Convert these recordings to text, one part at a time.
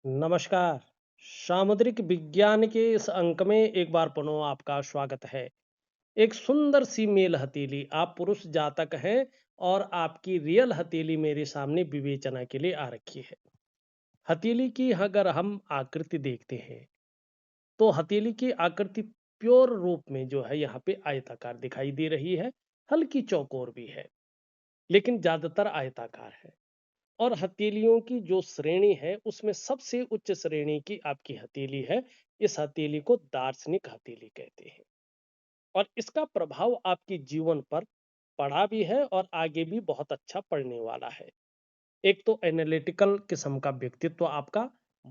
नमस्कार। सामुद्रिक विज्ञान के इस अंक में एक बार पुनः आपका स्वागत है। एक सुंदर सी मेल हथेली, आप पुरुष जातक हैं और आपकी रियल हथेली मेरे सामने विवेचना के लिए आ रखी है। हथेली की अगर हम आकृति देखते हैं, तो हथेली की आकृति प्योर रूप में जो है यहाँ पे आयताकार दिखाई दे रही है। हल्की चौकोर भी है, लेकिन ज्यादातर आयताकार है। और हथेलियों की जो श्रेणी है उसमें सबसे उच्च श्रेणी की आपकी हथेली है। इस हथेली को दार्शनिक हथेली कहते हैं और इसका प्रभाव आपके जीवन पर पड़ा भी है और आगे भी बहुत अच्छा पड़ने वाला है। एक तो एनालिटिकल किस्म का व्यक्तित्व आपका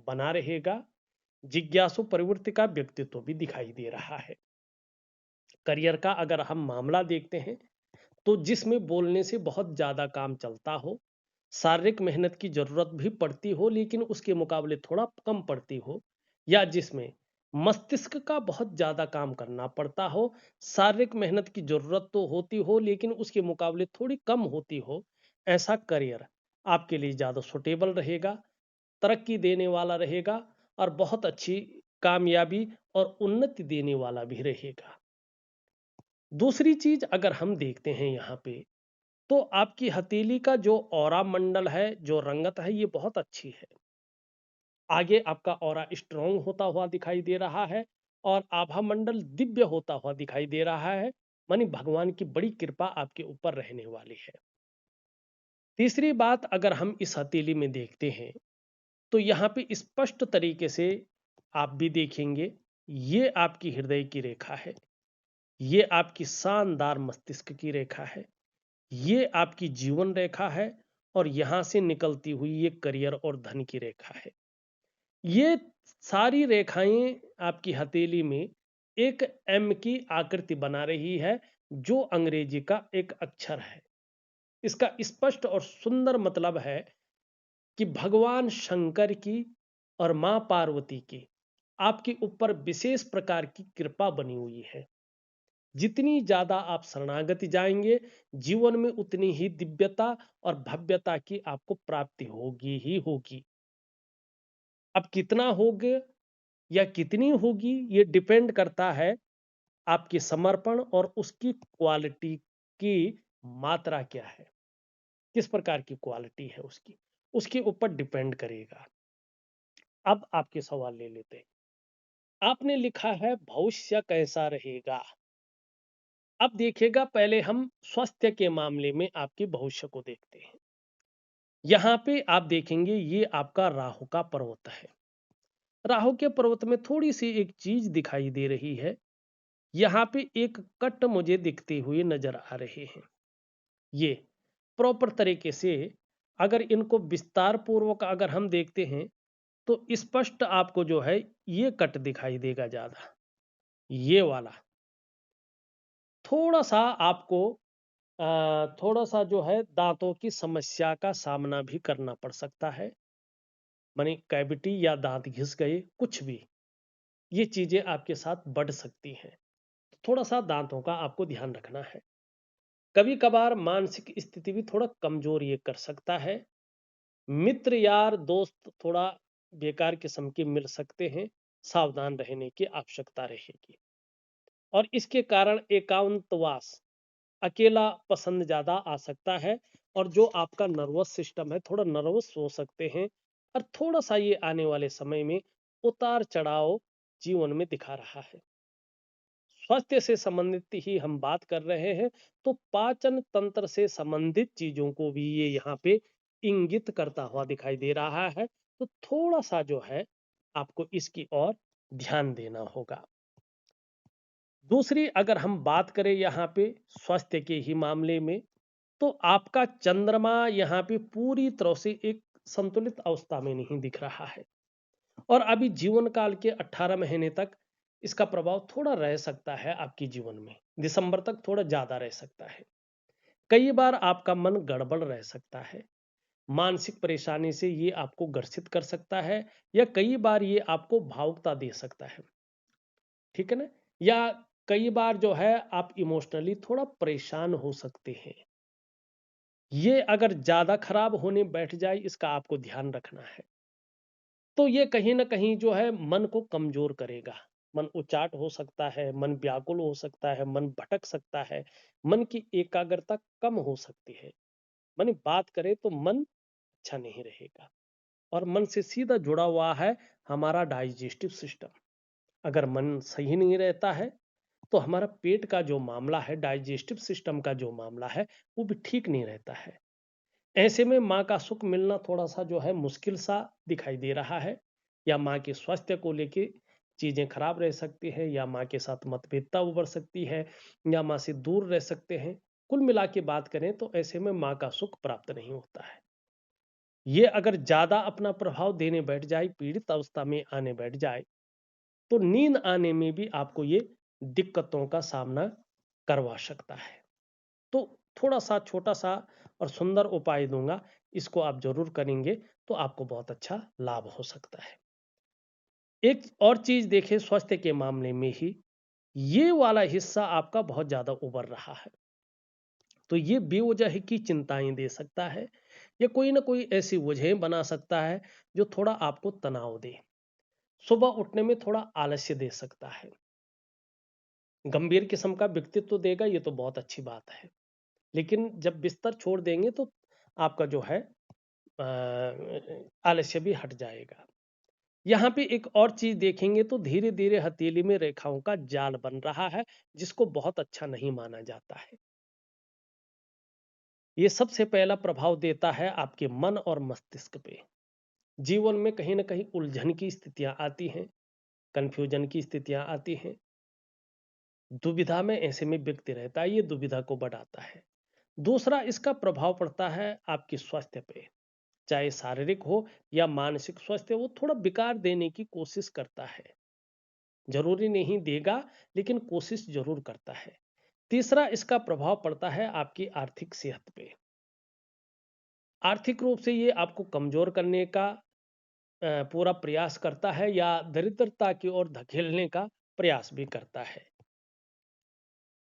बना रहेगा। जिज्ञासु प्रवृत्ति का व्यक्तित्व भी दिखाई दे रहा है। करियर का अगर हम मामला देखते हैं, तो जिसमें बोलने से बहुत ज्यादा काम चलता हो, शारीरिक मेहनत की जरूरत भी पड़ती हो लेकिन उसके मुकाबले थोड़ा कम पड़ती हो, या जिसमें मस्तिष्क का बहुत ज्यादा काम करना पड़ता हो, शारीरिक मेहनत की जरूरत तो होती हो लेकिन उसके मुकाबले थोड़ी कम होती हो, ऐसा करियर आपके लिए ज्यादा सुटेबल रहेगा, तरक्की देने वाला रहेगा और बहुत अच्छी कामयाबी और उन्नति देने वाला भी रहेगा। दूसरी चीज अगर हम देखते हैं यहाँ पे, तो आपकी हथेली का जो ऑरा मंडल है, जो रंगत है, ये बहुत अच्छी है। आगे आपका ऑरा स्ट्रांग होता हुआ दिखाई दे रहा है और आभा मंडल दिव्य होता हुआ दिखाई दे रहा है। मानी भगवान की बड़ी कृपा आपके ऊपर रहने वाली है। तीसरी बात अगर हम इस हथेली में देखते हैं, तो यहाँ पे स्पष्ट तरीके से आप भी देखेंगे, ये आपकी हृदय की रेखा है, ये आपकी शानदार मस्तिष्क की रेखा है, ये आपकी जीवन रेखा है और यहां से निकलती हुई ये करियर और धन की रेखा है। ये सारी रेखाएं आपकी हथेली में एक एम की आकृति बना रही है, जो अंग्रेजी का एक अक्षर है। इसका स्पष्ट और सुंदर मतलब है कि भगवान शंकर की और मां पार्वती की आपके ऊपर विशेष प्रकार की कृपा बनी हुई है। जितनी ज्यादा आप शरणागति जाएंगे, जीवन में उतनी ही दिव्यता और भव्यता की आपको प्राप्ति होगी ही होगी। अब कितना होगे या कितनी होगी, ये डिपेंड करता है आपके समर्पण और उसकी क्वालिटी की मात्रा क्या है, किस प्रकार की क्वालिटी है उसकी, उसके ऊपर डिपेंड करेगा। अब आपके सवाल ले लेते हैं। आपने लिखा है भविष्य कैसा रहेगा। अब देखिएगा, पहले हम स्वास्थ्य के मामले में आपके भविष्य को देखते हैं। यहाँ पे आप देखेंगे, ये आपका राहु का पर्वत है। राहु के पर्वत में थोड़ी सी एक चीज दिखाई दे रही है। यहाँ पे एक कट मुझे दिखते हुए नजर आ रहे हैं। ये प्रॉपर तरीके से अगर इनको विस्तार पूर्वक अगर हम देखते हैं, तो स्पष्ट आपको जो है ये कट दिखाई देगा ज्यादा, ये वाला। थोड़ा सा आपको थोड़ा सा जो है दांतों की समस्या का सामना भी करना पड़ सकता है। माने कैविटी या दांत घिस गए, कुछ भी ये चीजें आपके साथ बढ़ सकती हैं। थोड़ा सा दांतों का आपको ध्यान रखना है। कभी कभार मानसिक स्थिति भी थोड़ा कमजोर ये कर सकता है। मित्र यार दोस्त थोड़ा बेकार किस्म के मिल सकते हैं, सावधान रहने की आवश्यकता रहेगी। और इसके कारण एकांतवास, अकेला पसंद ज्यादा आ सकता है। और जो आपका नर्वस सिस्टम है, थोड़ा नर्वस हो सकते हैं। और थोड़ा सा ये आने वाले समय में उतार चढ़ाव जीवन में दिखा रहा है। स्वास्थ्य से संबंधित ही हम बात कर रहे हैं, तो पाचन तंत्र से संबंधित चीजों को भी ये यहाँ पे इंगित करता हुआ दिखाई दे रहा है। तो थोड़ा सा जो है आपको इसकी ओर ध्यान देना होगा। दूसरी अगर हम बात करें यहाँ पे स्वास्थ्य के ही मामले में, तो आपका चंद्रमा यहाँ पे पूरी तरह से एक संतुलित अवस्था में नहीं दिख रहा है। और अभी जीवन काल के 18 महीने तक इसका प्रभाव थोड़ा रह सकता है आपके जीवन में। दिसंबर तक थोड़ा ज्यादा रह सकता है। कई बार आपका मन गड़बड़ रह सकता है। मानसिक परेशानी से ये आपको ग्रसित कर सकता है, या कई बार ये आपको भावुकता दे सकता है। ठीक है ना? या कई बार जो है आप इमोशनली थोड़ा परेशान हो सकते हैं। ये अगर ज्यादा खराब होने बैठ जाए, इसका आपको ध्यान रखना है। तो ये कहीं न कहीं जो है मन को कमज़ोर करेगा। मन उचाट हो सकता है, मन व्याकुल हो सकता है, मन भटक सकता है, मन की एकाग्रता कम हो सकती है। माने बात करें तो मन अच्छा नहीं रहेगा और मन से सीधा जुड़ा हुआ है हमारा डाइजेस्टिव सिस्टम। अगर मन सही नहीं रहता है, तो हमारा पेट का जो मामला है, डाइजेस्टिव सिस्टम का जो मामला है, वो भी ठीक नहीं रहता है। ऐसे में माँ का सुख मिलना थोड़ा-सा जो है मुश्किल सा दिखाई दे रहा है या माँ के स्वास्थ्य को लेके चीज़ें खराब रह सकती है या माँ के साथ मतभेदता उभर सकती है या माँ से दूर रह सकते हैं। कुल मिला के बात करें तो ऐसे में माँ का सुख प्राप्त नहीं होता है। ये अगर ज़्यादा अपना प्रभाव देने बैठ जाए, पीड़ित अवस्था में आने बैठ जाए, तो नींद आने में भी आपको ये दिक्कतों का सामना करवा सकता है। तो थोड़ा-सा छोटा-सा और सुंदर उपाय दूँगा, इसको आप ज़रूर करेंगे तो आपको बहुत अच्छा लाभ हो सकता है। एक और चीज़ देखें स्वास्थ्य के मामले में ही, ये वाला हिस्सा आपका बहुत ज़्यादा उभर रहा है। तो ये बेवजह की चिंताएँ दे सकता है या कोई न कोई ऐसी वजहें बना सकता है जो थोड़ा आपको तनाव दे। सुबह उठने में थोड़ा आलस्य दे सकता है। गंभीर किस्म का व्यक्तित्व देगा ये तो बहुत अच्छी बात है। लेकिन जब बिस्तर छोड़ देंगे तो आपका जो है आलस्य भी हट जाएगा। यहाँ पे एक और चीज देखेंगे तो धीरे धीरे हथेली में रेखाओं का जाल बन रहा है जिसको बहुत अच्छा नहीं माना जाता है। ये सबसे पहला प्रभाव देता है आपके मन और मस्तिष्क पे। जीवन में कहीं ना कहीं उलझन की स्थितियां आती हैं, कंफ्यूजन की स्थितियां आती हैं, दुविधा में ऐसे में व्यक्ति रहता है, ये दुविधा को बढ़ाता है। दूसरा इसका प्रभाव पड़ता है आपके स्वास्थ्य पे, चाहे शारीरिक हो या मानसिक स्वास्थ्य, वो थोड़ा विकार देने की कोशिश करता है। जरूरी नहीं देगा, लेकिन कोशिश जरूर करता है। तीसरा इसका प्रभाव पड़ता है आपकी आर्थिक सेहत पे। आर्थिक रूप से ये आपको कमजोर करने का पूरा प्रयास करता है या दरिद्रता की ओर धकेलने का प्रयास भी करता है।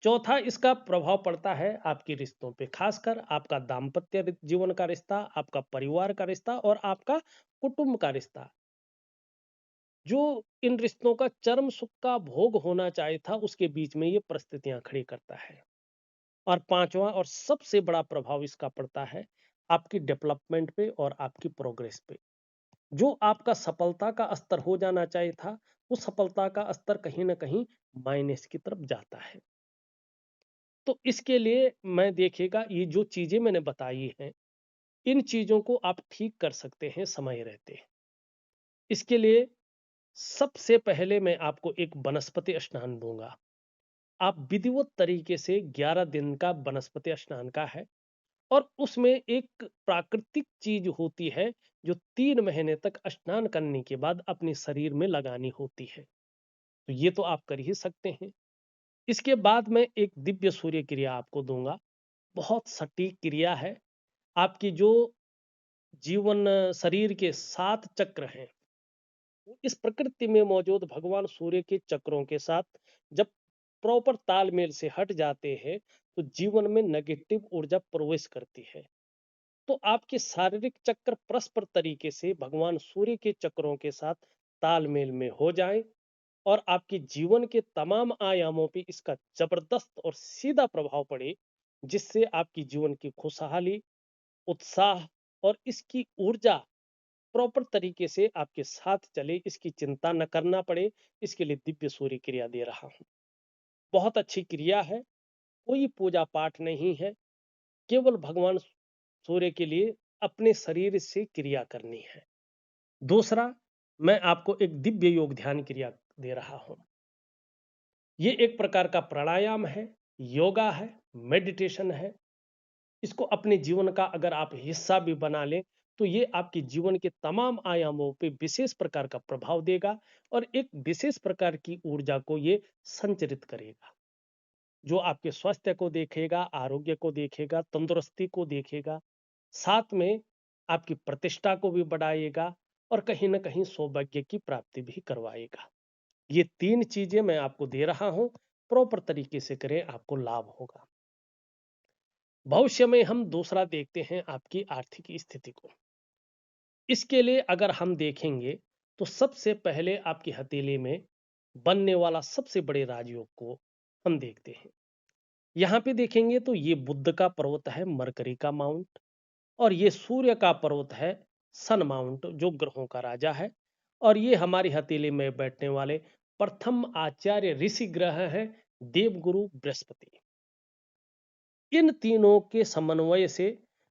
चौथा इसका प्रभाव पड़ता है आपके रिश्तों पे, खासकर आपका दाम्पत्य जीवन का रिश्ता, आपका परिवार का रिश्ता और आपका कुटुंब का रिश्ता। जो इन रिश्तों का चरम सुख का भोग होना चाहिए था, उसके बीच में ये परिस्थितियां खड़ी करता है। और पांचवा और सबसे बड़ा प्रभाव इसका पड़ता है आपकी डेवलपमेंट पे और आपकी प्रोग्रेस पे। जो आपका सफलता का स्तर हो जाना चाहिए था, उस सफलता का स्तर कहीं ना कहीं माइनस की तरफ जाता है। तो इसके लिए मैं देखिएगा, ये जो चीजें मैंने बताई हैं, इन चीजों को आप ठीक कर सकते हैं समय रहते। इसके लिए सबसे पहले मैं आपको एक वनस्पति स्नान दूंगा। आप विधिवत तरीके से 11 दिन का वनस्पति स्नान का है और उसमें एक प्राकृतिक चीज होती है जो 3 महीने तक स्नान करने के बाद अपने शरीर में लगानी होती है। तो ये तो आप कर ही सकते हैं। इसके बाद मैं एक दिव्य सूर्य क्रिया आपको दूंगा। बहुत सटीक क्रिया है। आपकी जो जीवन शरीर के 7 चक्र हैं, वो इस प्रकृति में मौजूद भगवान सूर्य के चक्रों के साथ जब प्रॉपर तालमेल से हट जाते हैं, तो जीवन में नेगेटिव ऊर्जा प्रवेश करती है। तो आपके शारीरिक चक्र परस्पर तरीके से भगवान सूर्य के चक्रों के साथ तालमेल में हो जाएं और आपके जीवन के तमाम आयामों पे इसका जबरदस्त और सीधा प्रभाव पड़े, जिससे आपकी जीवन की खुशहाली, उत्साह और इसकी ऊर्जा प्रॉपर तरीके से आपके साथ चले, इसकी चिंता न करना पड़े। इसके लिए दिव्य सूर्य क्रिया दे रहा हूं। बहुत अच्छी क्रिया है। कोई पूजा पाठ नहीं है, केवल भगवान सूर्य के लिए अपने शरीर से क्रिया करनी है। दूसरा, मैं आपको एक दिव्य योग ध्यान क्रिया दे रहा हूं। ये एक प्रकार का प्राणायाम है, योगा है, मेडिटेशन है। इसको अपने जीवन का अगर आप हिस्सा भी बना लें, तो ये आपके जीवन के तमाम आयामों पे विशेष प्रकार का प्रभाव देगा और एक विशेष प्रकार की ऊर्जा को ये संचरित करेगा, जो आपके स्वास्थ्य को देखेगा, आरोग्य को देखेगा, तंदुरुस्ती को देखेगा, साथ में आपकी प्रतिष्ठा को भी बढ़ाएगा और कहीं ना कहीं सौभाग्य की प्राप्ति भी करवाएगा। ये 3 चीजें मैं आपको दे रहा हूं। प्रॉपर तरीके से करें, आपको लाभ होगा। भविष्य में हम दूसरा देखते हैं आपकी आर्थिक स्थिति को। इसके लिए अगर हम देखेंगे तो सबसे पहले आपकी हथेली में बनने वाला सबसे बड़े राजयोग को हम देखते हैं। यहाँ पे देखेंगे तो ये बुध का पर्वत है, मरकरी का माउंट, और ये सूर्य का पर्वत है, सन माउंट, जो ग्रहों का राजा है। और ये हमारी हथेली में बैठने वाले प्रथम आचार्य ऋषि ग्रह हैं, देवगुरु बृहस्पति। इन तीनों के समन्वय से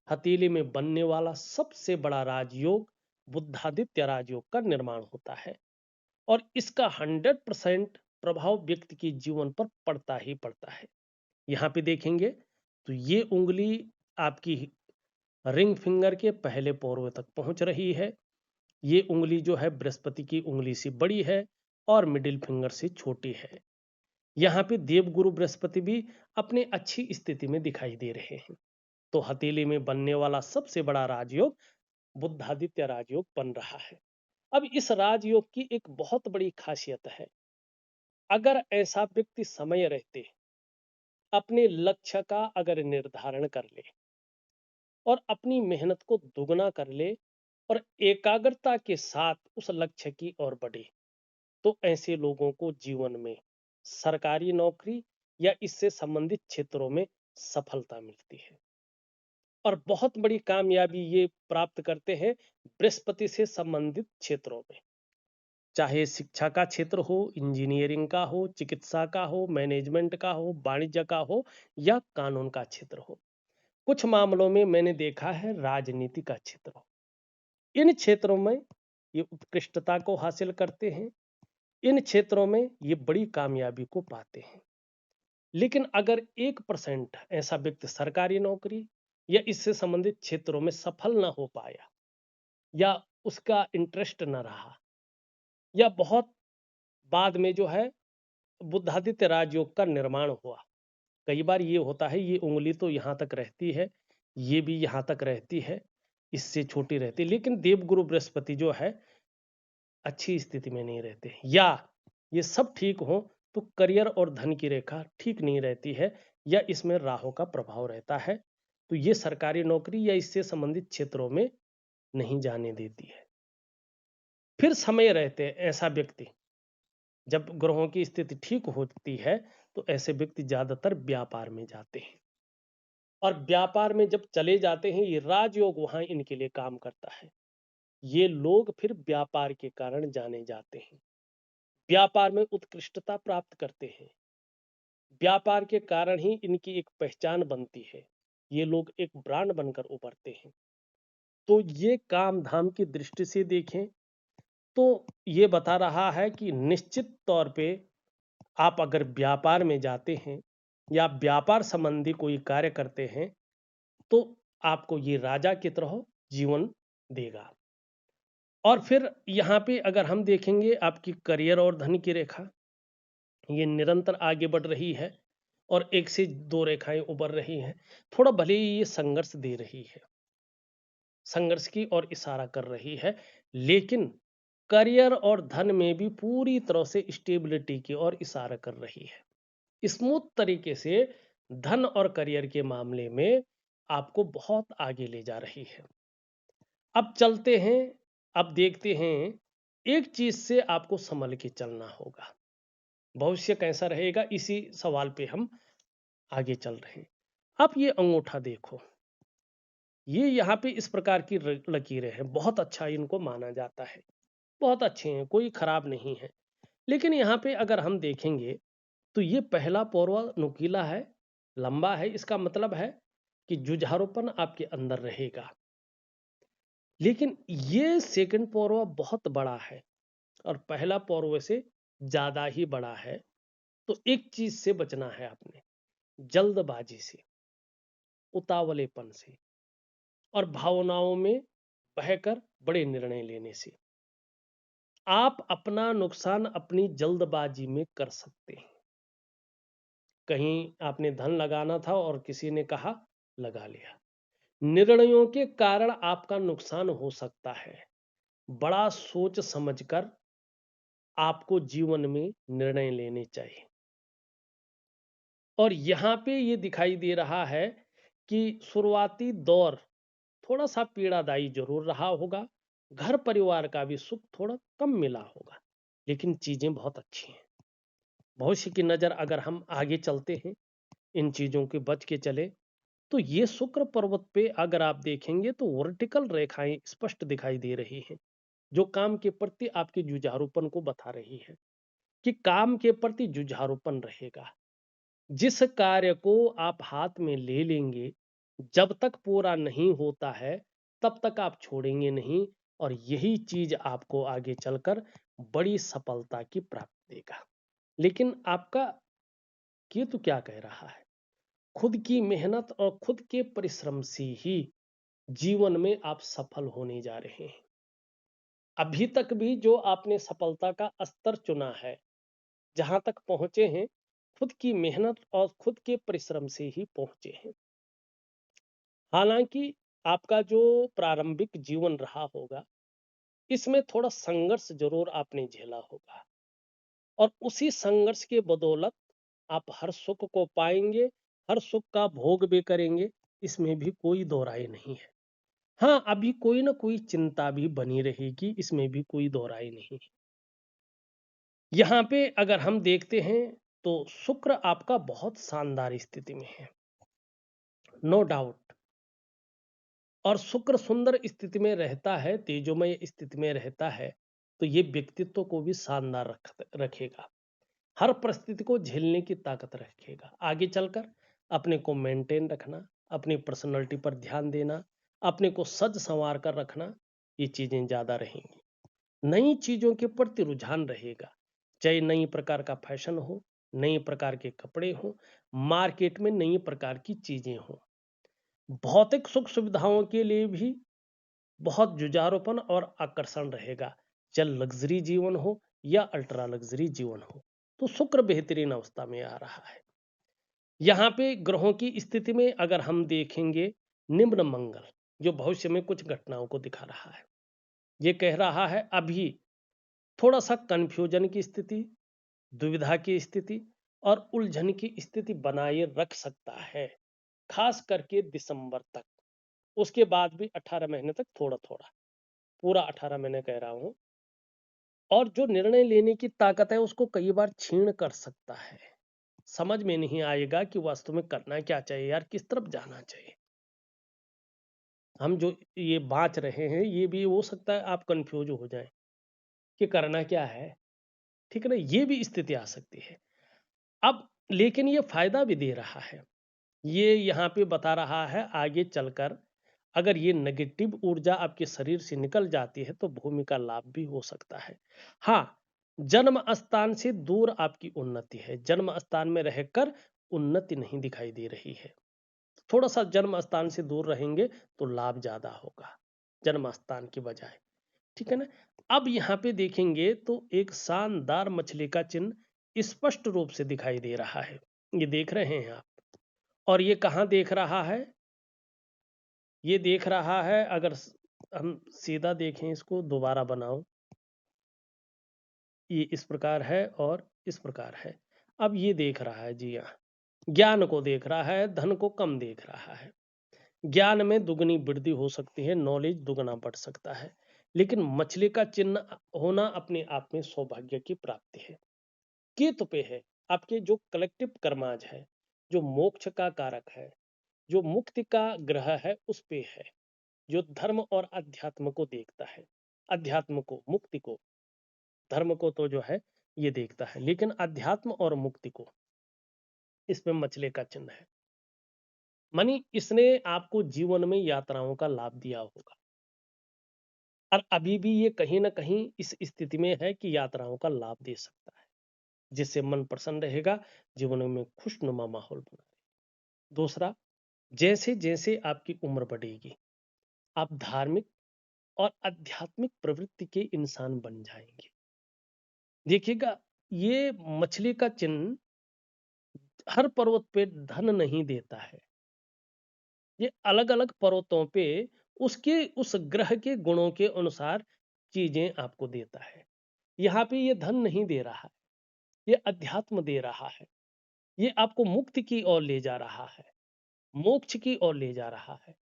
हथेली में बनने वाला सबसे बड़ा राजयोग बुद्धादित्य राजयोग का निर्माण होता है, और इसका 100% प्रभाव व्यक्ति के जीवन पर पड़ता ही पड़ता है। यहाँ पे देखेंगे तो ये उंगली आपकी रिंग फिंगर के पहले पोर्व तक पहुंच रही है। ये उंगली जो है बृहस्पति की उंगली से बड़ी है और मिडिल फिंगर से छोटी है। यहाँ पे देवगुरु बृहस्पति भी अपने अच्छी स्थिति में दिखाई दे रहे हैं। तो हथेली में बनने वाला सबसे बड़ा राजयोग बुद्धादित्य राजयोग बन रहा है। अब इस राजयोग की एक बहुत बड़ी खासियत है, अगर ऐसा व्यक्ति समय रहते अपने लक्ष्य का अगर निर्धारण कर ले और अपनी मेहनत को दुगना कर ले और एकाग्रता के साथ उस लक्ष्य की ओर बढ़े, तो ऐसे लोगों को जीवन में सरकारी नौकरी या इससे संबंधित क्षेत्रों में सफलता मिलती है और बहुत बड़ी कामयाबी ये प्राप्त करते हैं बृहस्पति से संबंधित क्षेत्रों में, चाहे शिक्षा का क्षेत्र हो, इंजीनियरिंग का हो, चिकित्सा का हो, मैनेजमेंट का हो, वाणिज्य का हो या कानून का क्षेत्र हो। कुछ मामलों में मैंने देखा है राजनीति का क्षेत्र हो। इन क्षेत्रों में ये उत्कृष्टता को हासिल करते हैं, इन क्षेत्रों में ये बड़ी कामयाबी को पाते हैं। लेकिन अगर 1% ऐसा व्यक्ति सरकारी नौकरी या इससे संबंधित क्षेत्रों में सफल ना हो पाया या उसका इंटरेस्ट ना रहा या बहुत बाद में जो है बुद्धादित्य राजयोग का निर्माण हुआ, कई बार ये होता है ये उंगली तो यहाँ तक रहती है, ये भी यहाँ तक रहती है, इससे छोटी रहती है, लेकिन देवगुरु बृहस्पति जो है अच्छी स्थिति में नहीं रहते, या ये सब ठीक हो तो करियर और धन की रेखा ठीक नहीं रहती है या इसमें राहु का प्रभाव रहता है, तो ये सरकारी नौकरी या इससे संबंधित क्षेत्रों में नहीं जाने देती है। फिर समय रहते ऐसा व्यक्ति, जब ग्रहों की स्थिति ठीक होती है तो ऐसे व्यक्ति ज्यादातर व्यापार में जाते हैं, और व्यापार में जब चले जाते हैं ये राजयोग वहां इनके लिए काम करता है। ये लोग फिर व्यापार के कारण जाने जाते हैं, व्यापार में उत्कृष्टता प्राप्त करते हैं, व्यापार के कारण ही इनकी एक पहचान बनती है, ये लोग एक ब्रांड बनकर उभरते हैं। तो ये काम धाम की दृष्टि से देखें तो ये बता रहा है कि निश्चित तौर पे आप अगर व्यापार में जाते हैं या व्यापार संबंधी कोई कार्य करते हैं तो आपको ये राजा की तरह जीवन देगा। और फिर यहाँ पे अगर हम देखेंगे आपकी करियर और धन की रेखा, ये निरंतर आगे बढ़ रही है और एक से दो रेखाएं उभर रही हैं। थोड़ा भले ही ये संघर्ष दे रही है, संघर्ष की ओर इशारा कर रही है, लेकिन करियर और धन में भी पूरी तरह से स्टेबिलिटी की ओर इशारा कर रही है। स्मूथ तरीके से धन और करियर के मामले में आपको बहुत आगे ले जा रही है। अब चलते हैं, अब देखते हैं, एक चीज से आपको संभल के चलना होगा। भविष्य कैसा रहेगा इसी सवाल पे हम आगे चल रहे हैं। आप ये अंगूठा देखो, ये यहाँ पे इस प्रकार की लकीरें हैं, बहुत अच्छा इनको माना जाता है, बहुत अच्छे हैं, कोई खराब नहीं है। लेकिन यहाँ पे अगर हम देखेंगे तो ये पहला पौरवा नुकीला है, लंबा है, इसका मतलब है कि जुझारूपन आपके अंदर रहेगा। लेकिन ये सेकंड पौरवा बहुत बड़ा है और पहला पौरवे से ज्यादा ही बड़ा है। तो एक चीज से बचना है आपने, जल्दबाजी से, उतावलेपन से और भावनाओं में बहकर बड़े निर्णय लेने से। आप अपना नुकसान अपनी जल्दबाजी में कर सकते हैं। कहीं आपने धन लगाना था और किसी ने कहा लगा लिया, निर्णयों के कारण आपका नुकसान हो सकता है। बड़ा सोच समझकर आपको जीवन में निर्णय लेने चाहिए। और यहाँ पे ये दिखाई दे रहा है कि शुरुआती दौर थोड़ा सा पीड़ादायी जरूर रहा होगा, घर परिवार का भी सुख थोड़ा कम मिला होगा, लेकिन चीजें बहुत अच्छी हैं। भविष्य की नजर अगर हम आगे चलते हैं, इन चीजों के बच के चले, तो ये शुक्र पर्वत पे अगर आप देखेंगे तो वर्टिकल रेखाएं स्पष्ट दिखाई दे रही हैं, जो काम के प्रति आपके जुझारूपन को बता रही है कि काम के प्रति जुझारूपन रहेगा। जिस कार्य को आप हाथ में ले लेंगे, जब तक पूरा नहीं होता है, तब तक आप छोड़ेंगे नहीं, और यही चीज आपको आगे चलकर बड़ी सफलता की प्राप्ति देगा। लेकिन आपका केतु क्या कह रहा है? खुद की मेहनत और खुद के परिश्रम से ही जीवन में आप सफल होने जा रहे हैं। अभी तक भी जो आपने सफलता का स्तर चुना है, जहां तक पहुंचे हैं, खुद की मेहनत और खुद के परिश्रम से ही पहुंचे हैं। हालांकि आपका जो प्रारंभिक जीवन रहा होगा, इसमें थोड़ा संघर्ष जरूर आपने झेला होगा, और उसी संघर्ष के बदौलत आप हर सुख को पाएंगे, हर सुख का भोग भी करेंगे, इसमें भी कोई दो राय नहीं है। हाँ, अभी कोई ना कोई चिंता भी बनी रहेगी, इसमें भी कोई दो राय नहीं है। यहाँ पे अगर हम देखते हैं तो शुक्र आपका बहुत शानदार स्थिति में है, नो डाउट। और शुक्र सुंदर स्थिति में रहता है, तेजोमय स्थिति में रहता है, तो ये व्यक्तित्व को भी शानदार रखेगा, हर परिस्थिति को झेलने की ताकत रखेगा। आगे चलकर अपने को मेंटेन रखना, अपनी पर्सनैलिटी पर ध्यान देना, अपने को सज संवार कर रखना, ये चीजें ज्यादा रहेंगी। नई चीजों के प्रति रुझान रहेगा, चाहे नई प्रकार का फैशन हो, नई प्रकार के कपड़े हो, मार्केट में नई प्रकार की चीजें हो। भौतिक सुख सुविधाओं के लिए भी बहुत जुझारूपन और आकर्षण रहेगा, चाहे लग्जरी जीवन हो या अल्ट्रा लग्जरी जीवन हो। तो शुक्र बेहतरीन अवस्था में आ रहा है। यहाँ पे ग्रहों की स्थिति में अगर हम देखेंगे, निम्न मंगल जो भविष्य में कुछ घटनाओं को दिखा रहा है, ये कह रहा है अभी थोड़ा सा कंफ्यूजन की स्थिति, दुविधा की स्थिति और उलझन की स्थिति बनाए रख सकता है, खास करके दिसंबर तक। उसके बाद भी 18 महीने तक थोड़ा थोड़ा, पूरा 18 महीने कह रहा हूं। और जो निर्णय लेने की ताकत है, उसको कई बार छीण कर सकता है। समझ में नहीं आएगा कि वास्तव में करना क्या चाहिए यार, किस तरफ जाना चाहिए। हम जो ये बाँच रहे हैं, ये भी हो सकता है आप कंफ्यूज हो जाएं कि करना क्या है। ठीक है ना, ये भी स्थिति आ सकती है। अब लेकिन ये फायदा भी दे रहा है, ये यहाँ पे बता रहा है आगे चलकर अगर ये नेगेटिव ऊर्जा आपके शरीर से निकल जाती है, तो भूमि का लाभ भी हो सकता है। हाँ, जन्म स्थान से दूर आपकी उन्नति है, जन्म स्थान में रहकर उन्नति नहीं दिखाई दे रही है। थोड़ा सा जन्म स्थान से दूर रहेंगे तो लाभ ज्यादा होगा जन्म स्थान की बजाय। ठीक है ना। अब यहाँ पे देखेंगे तो एक शानदार मछली का चिन्ह स्पष्ट रूप से दिखाई दे रहा है, ये देख रहे हैं आप। और ये कहाँ देख रहा है? ये देख रहा है, अगर हम सीधा देखें, इसको दोबारा बनाओ, ये इस प्रकार है और इस प्रकार है। अब ये देख रहा है जी, हाँ, ज्ञान को देख रहा है, धन को कम देख रहा है। ज्ञान में दुगनी वृद्धि हो सकती है, नॉलेज दुगना बढ़ सकता है। लेकिन मछली का चिन्ह होना अपने आप में सौभाग्य की प्राप्ति है। केतु पे है, आपके जो कलेक्टिव कर्माज है, जो मोक्ष का कारक है, जो मुक्ति का ग्रह है, उस पे है, जो धर्म और अध्यात्म को देखता है। अध्यात्म को, मुक्ति को, धर्म को तो जो है ये देखता है, लेकिन अध्यात्म और मुक्ति को, इसमें मछली का चिन्ह है। मानी इसने आपको जीवन में यात्राओं का लाभ दिया होगा, और अभी भी ये कहीं ना कहीं इस स्थिति में है कि यात्राओं का लाभ दे सकता है, जिससे मन प्रसन्न रहेगा, जीवन में खुशनुमा माहौल बना रहेगा। दूसरा, जैसे जैसे आपकी उम्र बढ़ेगी, आप धार्मिक और आध्यात्मिक प्रवृत्ति के इंसान बन जाएंगे। देखिएगा, ये मछली का चिन्ह हर पर्वत पे धन नहीं देता है, ये अलग अलग पर्वतों पे उसके उस ग्रह के गुणों के अनुसार चीजें आपको देता है। यहाँ पे ये धन नहीं दे रहा है, ये अध्यात्म दे रहा है, ये आपको मुक्ति की ओर ले जा रहा है, मोक्ष की ओर ले जा रहा है,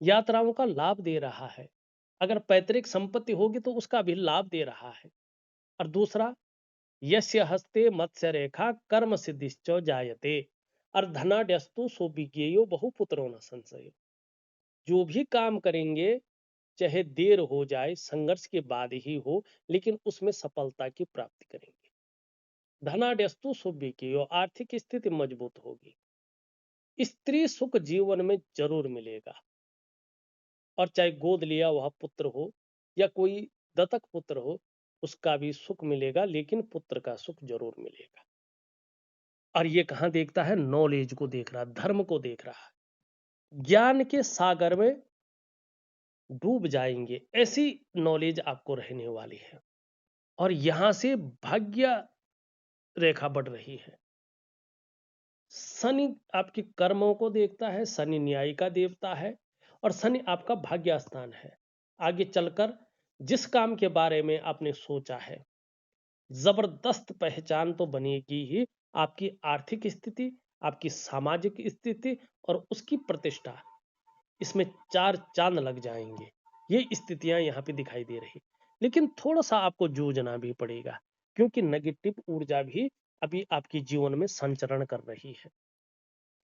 यात्राओं का लाभ दे रहा है। अगर पैतृक संपत्ति होगी तो उसका भी लाभ दे रहा है। और दूसरा, यस्य हस्ते मत्स्य रेखा कर्म सिद्धिश्च जायते, और धनाड्यस्तु सुविज्ञेयो बहुपुत्रो न संशयो। जो भी काम करेंगे, चाहे देर हो जाए, संघर्ष के बाद ही हो, लेकिन उसमें सफलता की प्राप्ति करेंगे। धनाड्यस्तु सुविज्ञेयो, आर्थिक स्थिति मजबूत होगी। स्त्री सुख जीवन में जरूर मिलेगा, और चाहे गोद लिया वह पुत्र हो या कोई दत्तक पुत्र हो, उसका भी सुख मिलेगा, लेकिन पुत्र का सुख जरूर मिलेगा। और ये कहां देखता है? नॉलेज को देख रहा, धर्म को देख रहा है। ज्ञान के सागर में डूब जाएंगे, ऐसी नॉलेज आपको रहने वाली है। और यहां से भाग्य रेखा बढ़ रही है। शनि आपके कर्मों को देखता है, शनि न्याय का देवता है, और शनि आपका भाग्य स्थान है। आगे चलकर जिस काम के बारे में आपने सोचा है, जबरदस्त पहचान तो बनेगी ही। आपकी आर्थिक स्थिति, आपकी सामाजिक स्थिति और उसकी प्रतिष्ठा, इसमें चार चांद लग जाएंगे। ये स्थितियां यहाँ पे दिखाई दे रही। लेकिन थोड़ा सा आपको जूझना भी पड़ेगा, क्योंकि नेगेटिव ऊर्जा भी अभी आपके जीवन में संचरण कर रही है।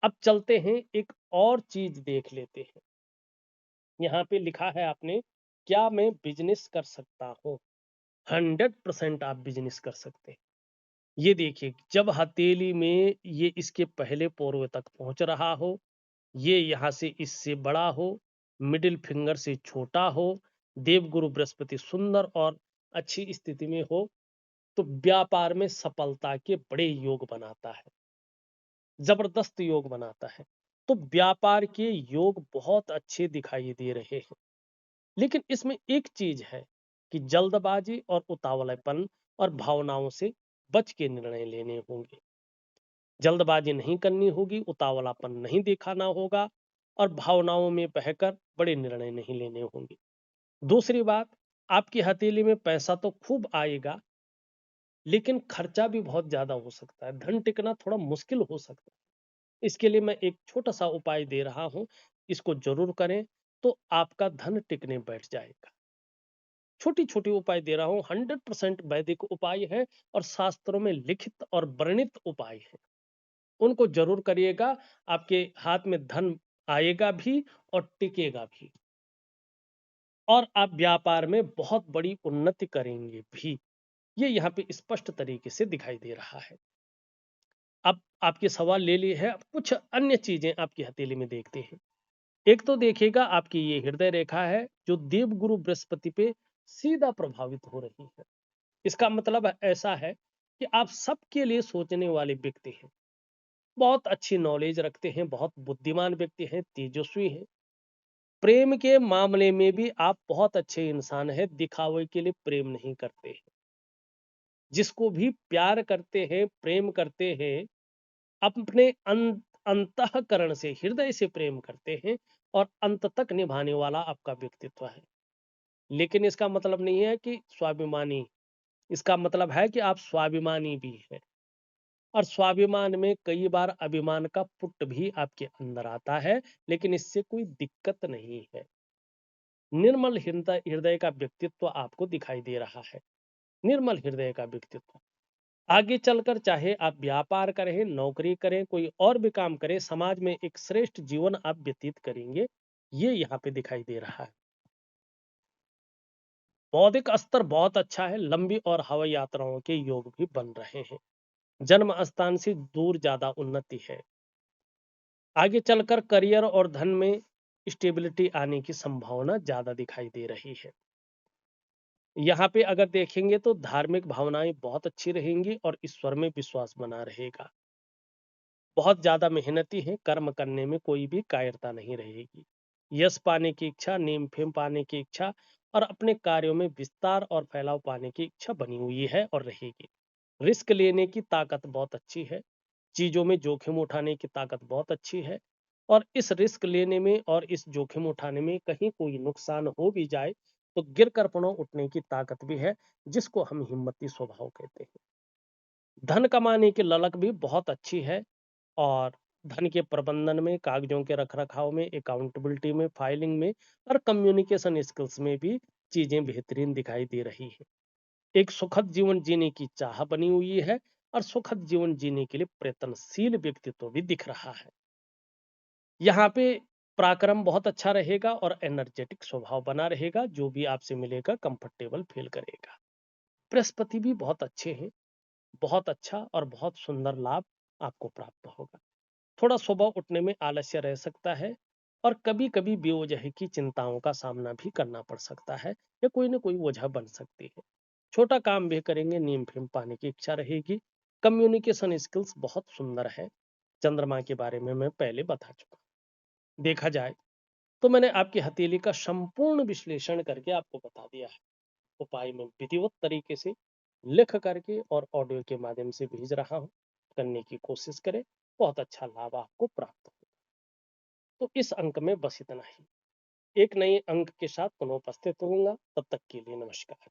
अब चलते हैं, एक और चीज देख लेते हैं। यहाँ पे लिखा है आपने, क्या मैं बिजनेस कर सकता हूँ? 100% आप बिजनेस कर सकते हैं। ये देखिए, जब हथेली में ये इसके पहले पोर्व तक पहुंच रहा हो, ये यहां से इससे बड़ा हो, मिडिल फिंगर से छोटा हो, देवगुरु बृहस्पति सुंदर और अच्छी स्थिति में हो, तो व्यापार में सफलता के बड़े योग बनाता है, जबरदस्त योग बनाता है। तो व्यापार के योग बहुत अच्छे दिखाई दे रहे हैं। लेकिन इसमें एक चीज है कि जल्दबाजी और उतावलापन और भावनाओं से बच के निर्णय लेने होंगे। जल्दबाजी नहीं करनी होगी, उतावलापन नहीं दिखाना होगा, और भावनाओं में बहकर बड़े निर्णय नहीं लेने होंगे। दूसरी बात, आपकी हथेली में पैसा तो खूब आएगा, लेकिन खर्चा भी बहुत ज्यादा हो सकता है, धन टिकना थोड़ा मुश्किल हो सकता है। इसके लिए मैं एक छोटा सा उपाय दे रहा हूं, इसको जरूर करें, तो आपका धन टिकने बैठ जाएगा। छोटी छोटी उपाय दे रहा हूं, 100% वैदिक उपाय है और शास्त्रों में लिखित और वर्णित उपाय है। उनको जरूर करिएगा, आपके हाथ में धन आएगा भी और टिकेगा भी, और आप व्यापार में बहुत बड़ी उन्नति करेंगे भी। ये यहाँ पे स्पष्ट तरीके से दिखाई दे रहा है। अब आपके सवाल ले लिए हैं, अब कुछ अन्य चीजें आपकी हथेली में देखते हैं। एक तो देखिएगा, आपकी ये हृदय रेखा है जो देवगुरु बृहस्पति पे सीधा प्रभावित हो रही है। इसका मतलब ऐसा है कि आप सबके लिए सोचने वाले व्यक्ति हैं, बहुत अच्छी नॉलेज रखते हैं, बहुत बुद्धिमान व्यक्ति हैं, तेजस्वी हैं। प्रेम के मामले में भी आप बहुत अच्छे इंसान हैं, दिखावे के लिए प्रेम नहीं करते हैं। जिसको भी प्यार करते हैं, प्रेम करते हैं, अपने अंतःकरण से, हृदय से प्रेम करते हैं, और अंत तक निभाने वाला आपका व्यक्तित्व है। लेकिन इसका मतलब नहीं है कि स्वाभिमानी, इसका मतलब है कि आप स्वाभिमानी भी हैं। और स्वाभिमान में कई बार अभिमान का पुट भी आपके अंदर आता है, लेकिन इससे कोई दिक्कत नहीं है। निर्मल हृदय हृदय का व्यक्तित्व आपको दिखाई दे रहा है, निर्मल हृदय का व्यक्तित्व। आगे चलकर चाहे आप व्यापार करें, नौकरी करें, कोई और भी काम करें, समाज में एक श्रेष्ठ जीवन आप व्यतीत करेंगे, ये यहाँ पे दिखाई दे रहा है। बौद्धिक स्तर बहुत अच्छा है, लंबी और हवाई यात्राओं के योग भी बन रहे हैं। जन्म स्थान से दूर ज्यादा उन्नति है। आगे चलकर करियर और धन में स्टेबिलिटी आने की संभावना ज्यादा दिखाई दे रही है। यहाँ पे अगर देखेंगे तो धार्मिक भावनाएं बहुत अच्छी रहेंगी और ईश्वर में विश्वास बना रहेगा। बहुत ज्यादा मेहनती हैं, कर्म करने में कोई भी कायरता नहीं रहेगी। यश पाने की इच्छा, नेम फेम पाने की इच्छा, और अपने कार्यों में विस्तार और फैलाव पाने की इच्छा बनी हुई है और रहेगी। रिस्क लेने की ताकत बहुत अच्छी है, चीजों में जोखिम उठाने की ताकत बहुत अच्छी है, और इस रिस्क लेने में और इस जोखिम उठाने में कहीं कोई नुकसान हो भी जाए तो गिर कर पुनः उठने की ताकत भी है, जिसको हम हिम्मती स्वभाव कहते हैं। धन कमाने की ललक भी बहुत अच्छी है, और धन के प्रबंधन में, कागजों के रख-रखाव में, अकाउंटेबिलिटी में, फाइलिंग में और कम्युनिकेशन स्किल्स में भी चीजें बेहतरीन दिखाई दे रही हैं। एक सुखद जीवन जीने की चाह बनी हुई है और सुखद जीवन जीने के लिए प्रयत्नशील व्यक्तित्व भी दिख रहा है। यहाँ पे पराक्रम बहुत अच्छा रहेगा और एनर्जेटिक स्वभाव बना रहेगा। जो भी आपसे मिलेगा कंफर्टेबल फील करेगा। बृहस्पति भी बहुत अच्छे हैं। बहुत अच्छा और बहुत सुंदर लाभ आपको प्राप्त होगा। थोड़ा सुबह उठने में आलस्य रह सकता है और कभी-कभी बेवजह की चिंताओं का सामना भी करना पड़ सकता है या कोई ना कोई वजह बन सकती है। छोटा काम भी करेंगे, नीम फिम पाने की इच्छा रहेगी। कम्युनिकेशन स्किल्स बहुत सुंदर है। चंद्रमा के बारे में मैं पहले बता चुका। देखा जाए तो मैंने आपकी हथेली का संपूर्ण विश्लेषण करके आपको बता दिया है। उपाय मैं विधिवत तरीके से लिख करके और ऑडियो के माध्यम से भेज रहा हूँ। करने की कोशिश करें, बहुत अच्छा लाभ आपको प्राप्त हो। तो इस अंक में बस इतना ही। एक नए अंक के साथ पुनः उपस्थित होऊंगा। तब तक के लिए नमस्कार।